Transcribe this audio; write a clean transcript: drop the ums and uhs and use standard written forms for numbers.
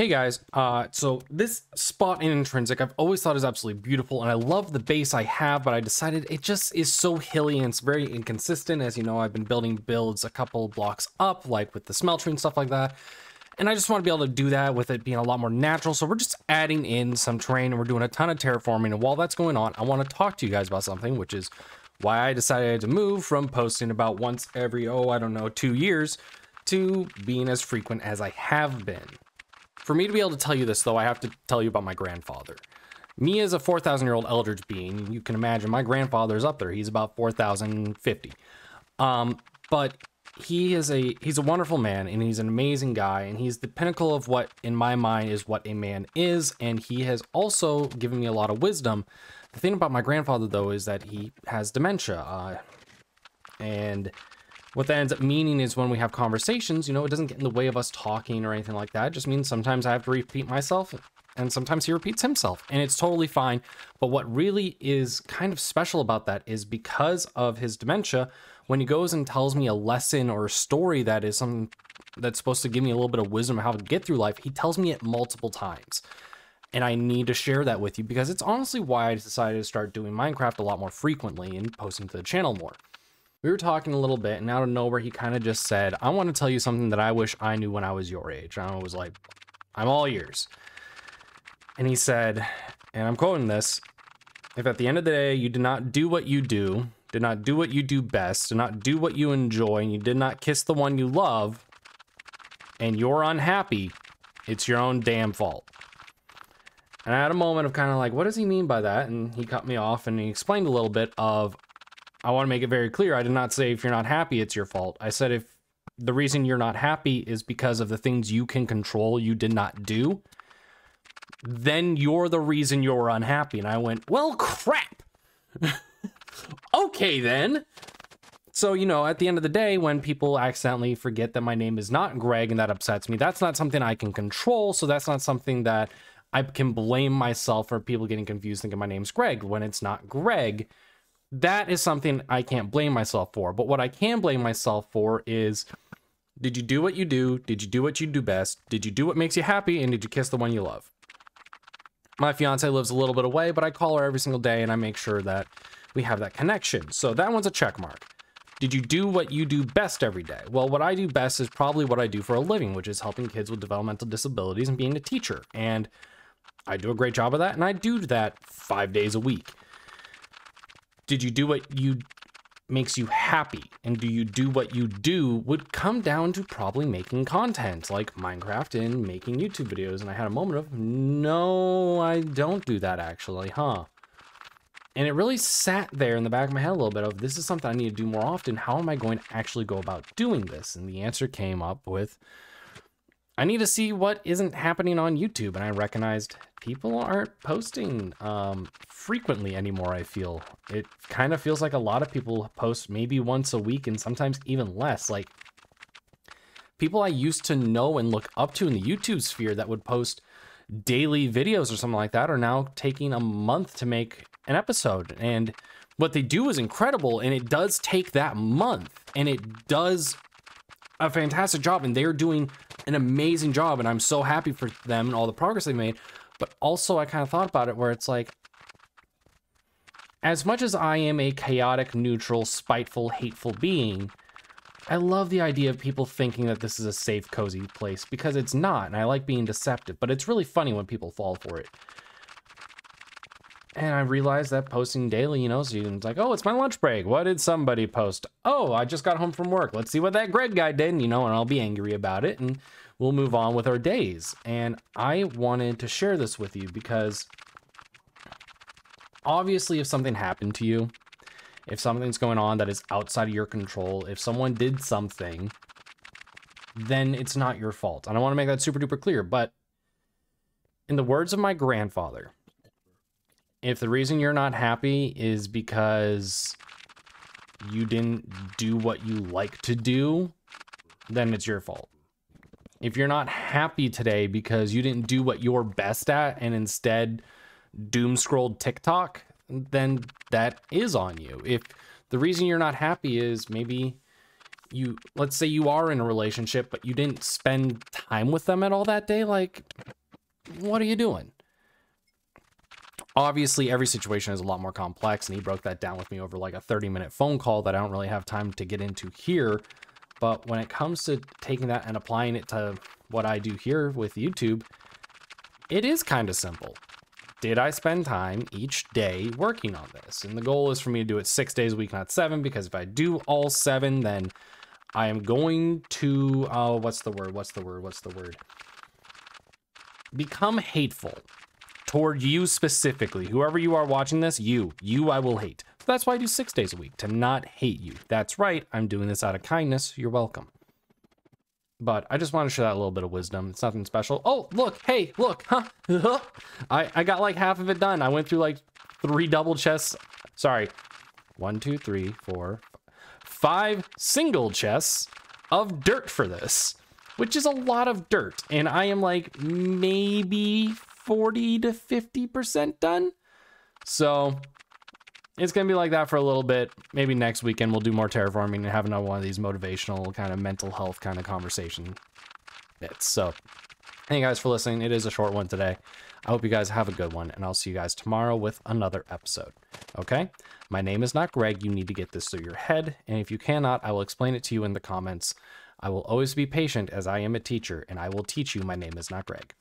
Hey guys, so this spot in Intrinsic I've always thought is absolutely beautiful, and I love the base I have, but I decided it just is so hilly and it's very inconsistent. As you know, I've been building builds a couple blocks up, like with the smeltery and stuff like that, and I just want to be able to do that with it being a lot more natural. So we're just adding in some terrain and we're doing a ton of terraforming, and while that's going on, I want to talk to you guys about something, which is why I decided to move from posting about once every, 2 years to being as frequent as I have been. For me to be able to tell you this, though, I have to tell you about my grandfather. Me as a 4,000-year-old eldritch being, you can imagine my grandfather's up there. He's about 4,050. But he's a wonderful man, and he's an amazing guy, and he's the pinnacle of what, in my mind, is what a man is, and he has also given me a lot of wisdom. The thing about my grandfather, though, is that he has dementia, and what that ends up meaning is when we have conversations, you know, it doesn't get in the way of us talking or anything like that. It just means sometimes I have to repeat myself and sometimes he repeats himself, and it's totally fine. But what really is kind of special about that is because of his dementia, when he goes and tells me a lesson or a story that is something that's supposed to give me a little bit of wisdom of how to get through life, he tells me it multiple times. And I need to share that with you because it's honestly why I decided to start doing Minecraft a lot more frequently and posting to the channel more. We were talking a little bit, and out of nowhere, he kind of just said, I want to tell you something that I wish I knew when I was your age. And I was like, I'm all ears. And he said, and I'm quoting this, if at the end of the day, you did not do what you do, did not do what you do best, did not do what you enjoy, and you did not kiss the one you love, and you're unhappy, it's your own damn fault. And I had a moment of kind of like, what does he mean by that? And he cut me off, and he explained a little bit of, I want to make it very clear. I did not say if you're not happy, it's your fault. I said if the reason you're not happy is because of the things you can control you did not do, then you're the reason you're unhappy. And I went, well, crap. Okay, then. So, you know, at the end of the day, when people accidentally forget that my name is not Greg and that upsets me, that's not something I can control. So that's not something that I can blame myself for people getting confused thinking my name's Greg when it's not Greg. That is something I can't blame myself for. But what I can blame myself for is, did you do what you do? Did you do what you do best? Did you do what makes you happy? And did you kiss the one you love? My fiance lives a little bit away, but I call her every single day and I make sure that we have that connection. So that one's a check mark. Did you do what you do best every day? Well, what I do best is probably what I do for a living, which is helping kids with developmental disabilities and being a teacher. And I do a great job of that, and I do that 5 days a week. Did you do what you makes you happy? And do you do what you do would come down to probably making content like Minecraft and making YouTube videos. And I had a moment of, no, I don't do that actually, huh? And it really sat there in the back of my head a little bit of, this is something I need to do more often. How am I going to actually go about doing this? And the answer came up with, I need to see what isn't happening on YouTube. And I recognized people aren't posting frequently anymore, I feel. It kind of feels like a lot of people post maybe once a week and sometimes even less. Like, people I used to know and look up to in the YouTube sphere that would post daily videos or something like that are now taking a month to make an episode. And what they do is incredible, and it does take that month, and it does a fantastic job, and they're doing an amazing job, and I'm so happy for them and all the progress they made. But also I kind of thought about it where it's like, as much as I am a chaotic, neutral, spiteful, hateful being, I love the idea of people thinking that this is a safe, cozy place, because it's not, and I like being deceptive, but it's really funny when people fall for it. And I realized that posting daily, you know, so it's like, oh, it's my lunch break. What did somebody post? Oh, I just got home from work. Let's see what that Greg guy did, you know, and I'll be angry about it, and we'll move on with our days. And I wanted to share this with you because obviously if something happened to you, if something's going on that is outside of your control, if someone did something, then it's not your fault. And I want to make that super duper clear. But in the words of my grandfather, if the reason you're not happy is because you didn't do what you like to do, then it's your fault. If you're not happy today because you didn't do what you're best at and instead doom scrolled TikTok, then that is on you. If the reason you're not happy is maybe let's say you are in a relationship, but you didn't spend time with them at all that day, like, what are you doing? Obviously, every situation is a lot more complex, and he broke that down with me over like a 30-minute phone call that I don't really have time to get into here. But when it comes to taking that and applying it to what I do here with YouTube, it is kind of simple. Did I spend time each day working on this? And the goal is for me to do it 6 days a week, not 7, because if I do all 7, then I am going to, what's the word? Become hateful toward you specifically. Whoever you are watching this, you I will hate. So that's why I do 6 days a week, to not hate you. That's right, I'm doing this out of kindness. You're welcome. But I just want to share that little bit of wisdom. It's nothing special. Oh, look, hey, look, huh? I got like half of it done. I went through like 3 double chests. Sorry, 1, 2, 3, 4, 5 single chests of dirt for this, which is a lot of dirt. And I am like maybe 40 to 50% done. So it's going to be like that for a little bit. Maybe next weekend we'll do more terraforming and have another one of these motivational kind of mental health kind of conversation bits. So thank you guys for listening. It is a short one today. I hope you guys have a good one, and I'll see you guys tomorrow with another episode. Okay? My name is not Greg. You need to get this through your head. And if you cannot, I will explain it to you in the comments. I will always be patient, as I am a teacher, and I will teach you my name is not Greg.